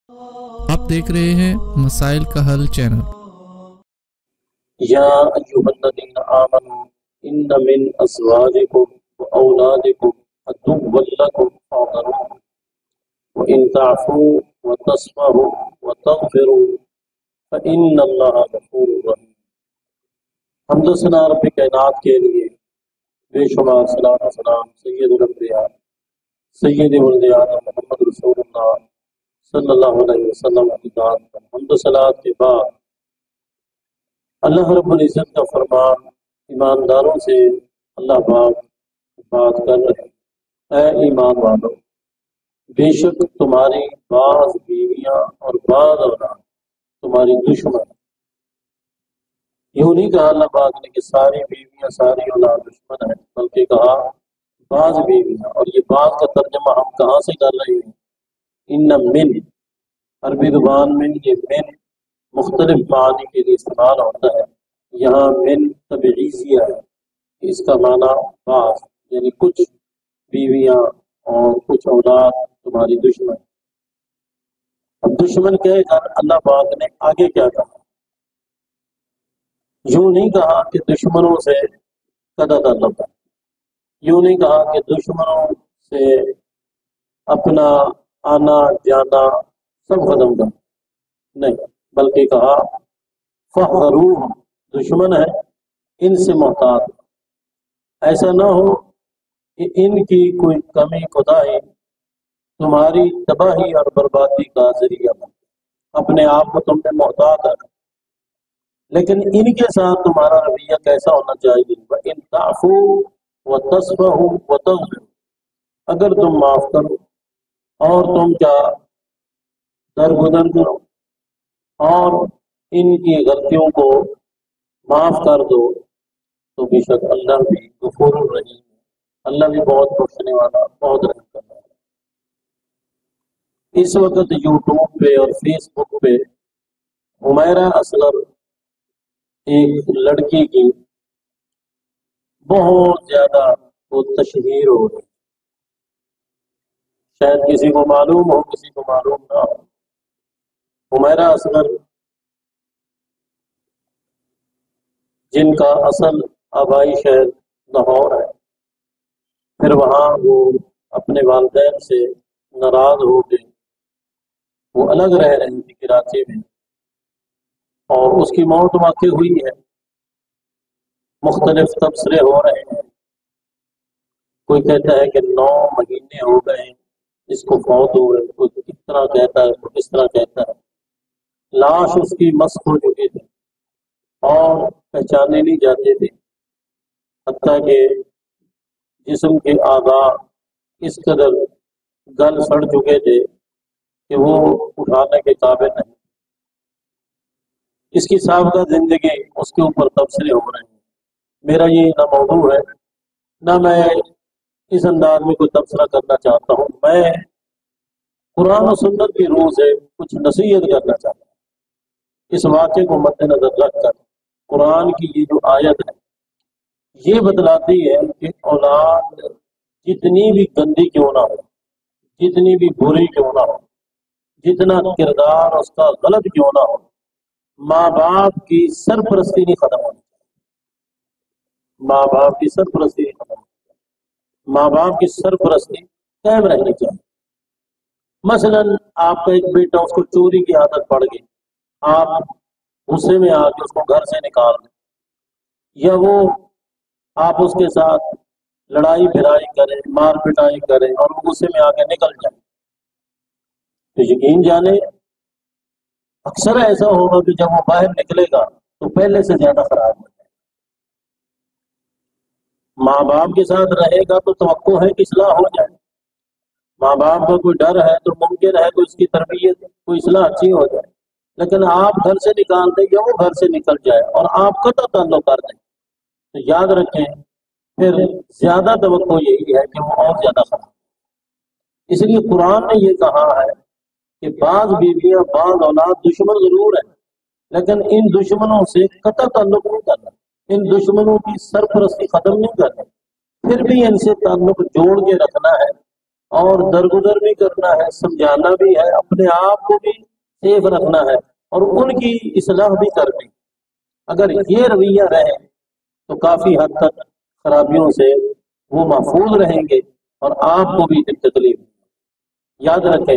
آپ دیکھ رہے ہیں مسائل کا حل چینل۔ یا ایھا الذین آمنوا ان من ازواجکم واولادکم عدوا لکم فاحذروہم وان تعفوا وتصفحوا وتغفروا فان اللہ غفور رحیم۔ حمد و ثنا رب کائنات کے لیے، بے شمار صلاۃ و سلام سید الانبیاء سید ولد آدم محمد رسول اللہ صلی اللہ علیہ وسلم کی ذات پر حمد و صلات کے بعد اللہ رب العزت کا فرمان ایمانداروں سے اللہ پاک بات کر رہے ہیں، اے ایمان والو، بے شک تمہاری بعض بیویاں اور بعض اولاد تمہاری دشمن۔ یوں نہیں کہا اللہ پاک نے کہ ساری بیویاں ساری اولاد دشمن ہیں، بلکہ کہا بعض بیویاں، اور یہ بعض کا ترجمہ ہم کہاں سے کر رہے ہیں؟ ان من، عربی زبان میں یہ من مختلف معنی کے لیے استعمال ہوتا ہے۔ یہاں من تبعیضیہ ہے، اس کا معنی بعض، یعنی کچھ بیویاں اور کچھ اولاد تمہاری دشمن۔ اب دشمن کہہ کر اللہ پاک نے آگے کیا کہا؟ یوں نہیں کہا کہ دشمنوں سے قطع تعلق ہے، یوں نہیں کہا کہ دشمنوں سے اپنا آنا جانا سب ختم کر، نہیں، بلکہ کہا فاحذروہم، دشمن ہے ان سے محتاط۔ ایسا نہ ہو کہ ان کی کوئی کمی کوتاہی تمہاری تباہی اور بربادی کا ذریعہ بن، اپنے آپ کو تم نے محتاط رکھا۔ لیکن ان کے ساتھ تمہارا رویہ کیسا ہونا چاہیے؟ وَإِن تَعْفُوا وَتَصْفَحُوا وَتَغْفِرُوا، اگر تم معاف کرو اور تم کیا درگزر کرو اور ان کی غلطیوں کو معاف کر دو، تو بے شک اللہ بھی غفور الرحیم ہے، اللہ بھی بہت بخشنے والا، بہت رحم کرنے والا۔ اس وقت یوٹیوب پہ اور فیس بک پہ حمیرہ اصغر ایک لڑکی کی بہت زیادہ وہ تشہیر ہو رہی، شاید کسی کو معلوم ہو کسی کو معلوم نہ ہو۔ حمیرہ اصغر جن کا اصل آبائی شہر لاہور ہے، پھر وہاں وہ اپنے والدین سے ناراض ہو کے وہ الگ رہ رہی تھی کراچی میں، اور اس کی موت واقع ہوئی ہے۔ مختلف تبصرے ہو رہے ہیں، کوئی کہتا ہے کہ 9 مہینے ہو گئے اس کو فوت ہوئے، کوئی اس طرح کہتا ہے، کوئی اس طرح کہتا ہے۔ لاش اس کی مسخ ہو چکی تھی اور پہچانے نہیں جاتے تھے، حتیٰ کہ جسم کے اعضاء اس قدر گل سڑ چکے تھے کہ وہ اٹھانے کے قابل نہیں۔ اس کی سابقہ زندگی، اس کے اوپر تبصرے ہو رہے ہیں۔ میرا یہ نہ موضوع ہے، نہ میں اس انداز میں کوئی تبصرہ کرنا چاہتا ہوں، میں قرآن و سنت کی روح سے کچھ نصیحت کرنا چاہتا ہوں۔ اس واقعے کو مد نظر رکھ کر قرآن کی یہ جو آیت ہے یہ بتلاتی ہے کہ اولاد جتنی بھی گندی کیوں نہ ہو، جتنی بھی بری کیوں نہ ہو، جتنا کردار اس کا غلط کیوں نہ ہو، ماں باپ کی سرپرستی نہیں ختم ہونی چاہیے، ماں باپ کی سرپرستی نہیں ختم ہونی چاہیے، ماں باپ کی سرپرستی قائم رہنی چاہیے۔ مثلا آپ کا ایک بیٹا، اس کو چوری کی عادت پڑ گئی، آپ غصے میں آ کے اس کو گھر سے نکال دیں، یا وہ آپ اس کے ساتھ لڑائی بھرائی کریں، مار پٹائی کریں اور وہ غصے میں آ کے نکل جائیں، تو یقین جانے اکثر ایسا ہوگا کہ جب وہ باہر نکلے گا تو پہلے سے زیادہ خراب ہو جائے۔ ماں باپ کے ساتھ رہے گا تو توقع ہے کہ اصلاح ہو جائے، ماں باپ کا کوئی ڈر ہے تو ممکن ہے کہ اس کی تربیت کوئی اصلاح اچھی ہو جائے، لیکن آپ گھر سے نکال دیں یا وہ گھر سے نکل جائے اور آپ قطع تعلق کر دیں، تو یاد رکھیں پھر زیادہ توقع یہی ہے کہ وہ اور زیادہ خراب۔ اس لیے قرآن نے یہ کہا ہے کہ بعض بیویاں بعض اولاد دشمن ضرور ہیں، لیکن ان دشمنوں سے قطع تعلق نہیں کرنا، ان دشمنوں کی سرپرستی ختم نہیں کرنا، پھر بھی ان سے تعلق جوڑ کے رکھنا ہے، اور درگزر بھی کرنا ہے، سمجھانا بھی ہے، اپنے آپ کو بھی سیف رکھنا ہے اور ان کی اصلاح بھی کرنی۔ اگر یہ رویہ رہے تو کافی حد تک خرابیوں سے وہ محفوظ رہیں گے اور آپ کو بھی تکلیف۔ یاد رکھیں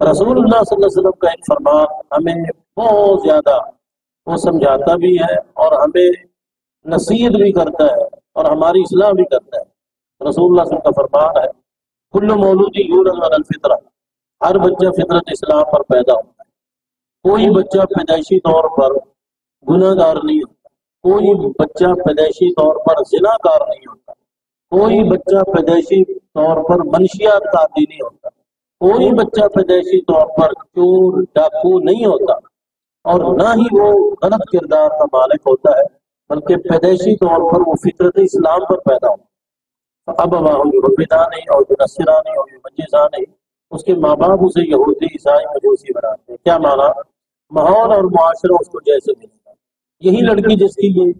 رسول اللہ صلی اللہ علیہ وسلم کا ایک فرمان ہمیں بہت زیادہ وہ سمجھاتا بھی ہے اور ہمیں نصیحت بھی کرتا ہے اور ہماری اصلاح بھی کرتا ہے۔ رسول اللہ صلی اللہ علیہ وسلم کا فرمان ہے کل مولود یولد علی الفطرہ، ہر بچہ فطرت اسلام پر پیدا ہوتا ہے۔ کوئی بچہ پیدائشی طور پر گناہ گار نہیں ہوتا، کوئی بچہ پیدائشی طور پر زنا کار نہیں ہوتا، کوئی بچہ پیدائشی طور پر منشیات کا عادی نہیں ہوتا، کوئی بچہ پیدائشی طور پر چور ڈاکو نہیں ہوتا اور نہ ہی وہ غلط کردار کا مالک ہوتا ہے، بلکہ پیدائشی طور پر وہ فطرت اسلام پر پیدا ہوتا ہے۔ اب یحودانی اور نصرانی اور مجوسی، اس کے ماں باپ اسے یہودی عیسائی مجوسی بناتے ہیں۔ کیا مانا؟ ماحول اور معاشرہ اس کو جیسے ملے گا۔ یہی لڑکی جس کی یہ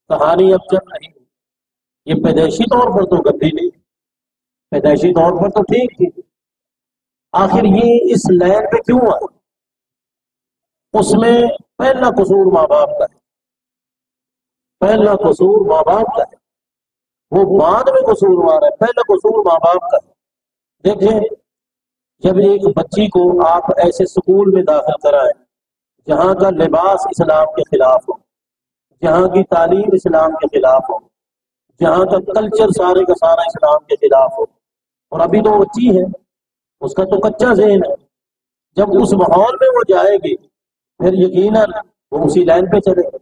کہانی اب چل رہی ہے، یہ پیدائشی طور پر تو گندی نہیں، پیدائشی طور پر تو ٹھیک تھی، آخر یہ اس لائن پہ کیوں آئی؟ اس میں پہلا قصور ماں باپ کا ہے، پہلا قصور ماں باپ کا ہے، وہ بعد میں قصوروار ہے، پہلا قصور ماں باپ کا ہے۔ دیکھیں جب ایک بچی کو آپ ایسے اسکول میں داخل کرائیں جہاں کا لباس اسلام کے خلاف ہو، جہاں کی تعلیم اسلام کے خلاف ہو، جہاں کا کلچر سارے کا سارا اسلام کے خلاف ہو، اور ابھی تو بچی ہے، اس کا تو کچا ذہن ہے، جب اس ماحول میں وہ جائے گی پھر یقیناً وہ اسی لائن پہ چلے گا۔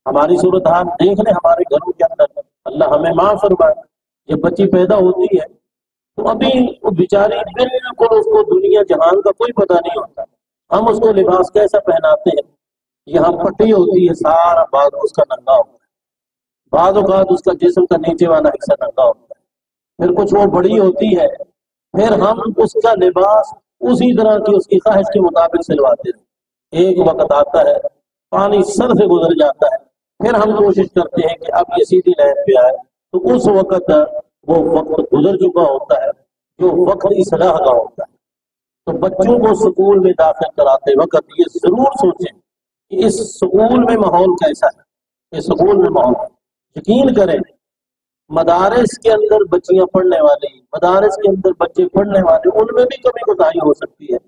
ہماری صورتحال دیکھ لیں ہمارے گھروں کے اندر، اللہ ہمیں معاف فرمائے، جب بچی پیدا ہوتی ہے تو ابھی وہ بیچاری بالکل اس کو دنیا جہان کا کوئی پتہ نہیں ہوتا، ہم اس کو لباس کیسا پہناتے ہیں، یہاں پٹی ہوتی ہے، سارا بعد اس کا ننگا ہوتا ہے، بعض اوقات اس کا جسم کا نیچے والا حصہ ننگا ہوتا ہے، پھر کچھ وہ بڑی ہوتی ہے، پھر ہم اس کا لباس اسی طرح کی اس کی خواہش کے مطابق سلواتے ہیں۔ ایک وقت آتا ہے پانی سر سے گزر جاتا ہے، پھر ہم کوشش کرتے ہیں کہ اب یہ سیدھی لائن پہ آئے، تو اس وقت وہ وقت گزر چکا ہوتا ہے جو وقت اصلاح کا ہوتا ہے۔ تو بچوں کو سکول میں داخل کراتے وقت یہ ضرور سوچیں کہ اس سکول میں ماحول کیسا ہے، اس سکول میں ماحول یقین کریں مدارس کے اندر بچیاں پڑھنے والی، مدارس کے اندر بچے پڑھنے والے، ان میں بھی کمی کوتاہی ہو سکتی ہے،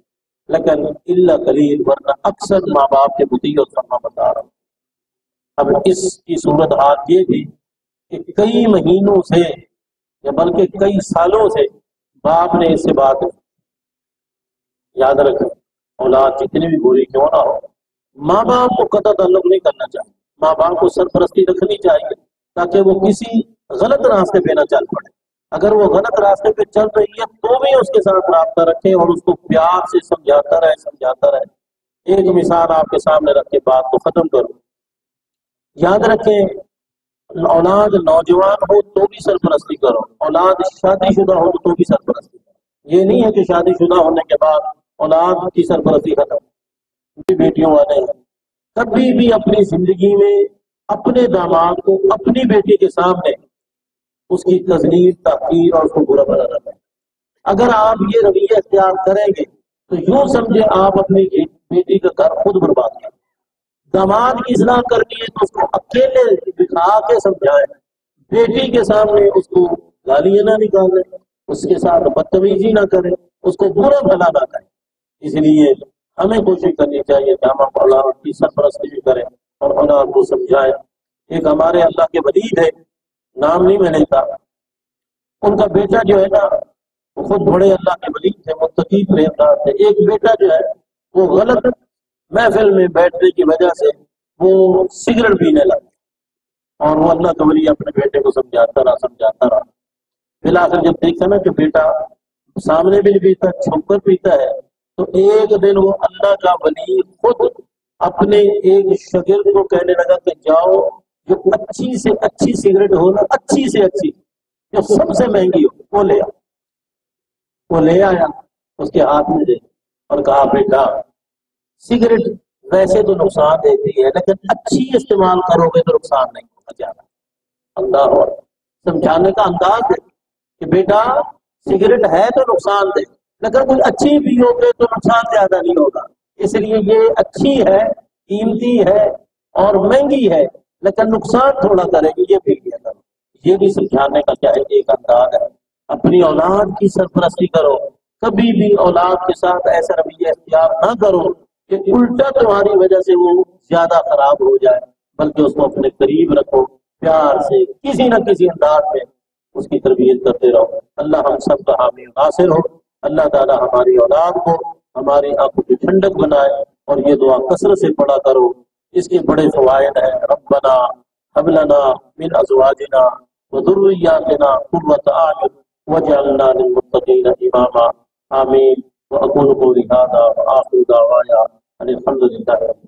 لیکن اللہ قلیل، ورنہ اکثر ماں باپ کے مطیع اور فرما بردار ہیں۔ اب اس کی صورت حال یہ تھی کہ کئی مہینوں سے یا بلکہ کئی سالوں سے باپ نے اس سے بات یاد رکھیں، اولاد جتنی بھی بری کیوں نہ ہو، ماں باپ کو قطع تعلق نہیں کرنا چاہیے، ماں باپ کو سرپرستی رکھنی چاہیے تاکہ وہ کسی غلط راستے پہ نہ چل پڑے۔ اگر وہ غلط راستے پہ چل رہی ہے تو بھی اس کے ساتھ رابطہ رکھے اور اس کو پیار سے سمجھاتا رہے۔ ایک مثال آپ کے سامنے رکھ کے بات کو ختم کروں۔ یاد رکھیں اولاد نوجوان ہو تو بھی سرپرستی کرو، اولاد شادی شدہ ہو تو بھی سرپرستی کرو۔ یہ نہیں ہے کہ شادی شدہ ہونے کے بعد اولاد کی سرپرستی ختم۔ بیٹیوں والے ہیں، کبھی بھی اپنی زندگی میں اپنے داماد کو اپنی بیٹی کے سامنے اس کی تذلیل، تحقیر اور اس کو برا بھلا نہ کریں۔ اگر آپ یہ رویہ اختیار کریں گے تو یوں سمجھے آپ اپنی بیٹی کا گھر خود برباد کریں۔ داماد کی اصلاح کرنی ہے تو اس کو اکیلے دکھا کے سمجھائیں، بیٹی کے سامنے اس کو گالیاں نہ نکالیں، اس کے ساتھ بدتمیزی نہ کریں، اس کو برا بھلا نہ کریں۔ اس لیے ہمیں کوشش کرنی چاہیے کہ ہم اولاد کی سرپرستی بھی کریں اور اولاد کو سمجھائیں۔ ایک ہمارے اللہ کے ولی تھے، نام نہیں میں لیتا، ان کا بیٹا جو ہے نا وہ خود بڑے اللہ کے ولی تھے، متقی پرہیزگار تھے۔ ایک بیٹا جو ہے وہ غلط محفل میں بیٹھنے کی وجہ سے وہ سگریٹ پینے لگا اور وہ اللہ کا ولی اپنے بیٹے کو سمجھاتا رہا۔ بالآخر جب دیکھا نا کہ بیٹا سامنے بھی نہیں پیتا، چھپ کر پیتا ہے، تو ایک دن وہ اللہ کا ولی خود اپنے ایک شاگرد کو کہنے لگا کہ جاؤ جو اچھی سے اچھی سگریٹ ہو نا، اچھی سے اچھی جو سب سے مہنگی ہو وہ لے آؤ۔ وہ لے آیا، اس کے ہاتھ میں دے اور کہا بیٹا سگریٹ ویسے تو نقصان دیتی ہے لیکن اچھی استعمال کرو گے تو نقصان نہیں ہوگا زیادہ۔ اللہ اور سمجھانے کا انداز ہے کہ بیٹا سگریٹ ہے تو نقصان دہ، لیکن کوئی اچھی پیوگے تو نقصان زیادہ نہیں ہوگا، اس لیے یہ اچھی ہے، قیمتی ہے اور مہنگی ہے، لیکن نقصان تھوڑا کرے گی، یہ پی لیا کرو۔ یہ بھی سمجھانے کا کیا ہے ایک انداز ہے۔ اپنی اولاد کی سرپرستی کرو، کبھی بھی اولاد کے ساتھ ایسا رویہ اختیار نہ کرو کہ الٹا تمہاری وجہ سے وہ زیادہ خراب ہو جائے، بلکہ اس کو اپنے قریب رکھو، پیار سے کسی نہ کسی انداز میں اس کی تربیت کرتے رہو۔ اللہ ہم سب کا حامی ناصر ہو، اللہ تعالی ہماری اولاد کو ہماری آنکھوں کی ٹھنڈک بنائے، اور یہ دعا کثرت سے پڑھا کرو، اس کے بڑے فوائد ہیں۔ ربنا هب لنا من ازواجنا وذرياتنا قرة اعين واجعلنا للمتقين اماما آمین۔ واقول قولی هذا واخر دعوایا ان الحمد للہ۔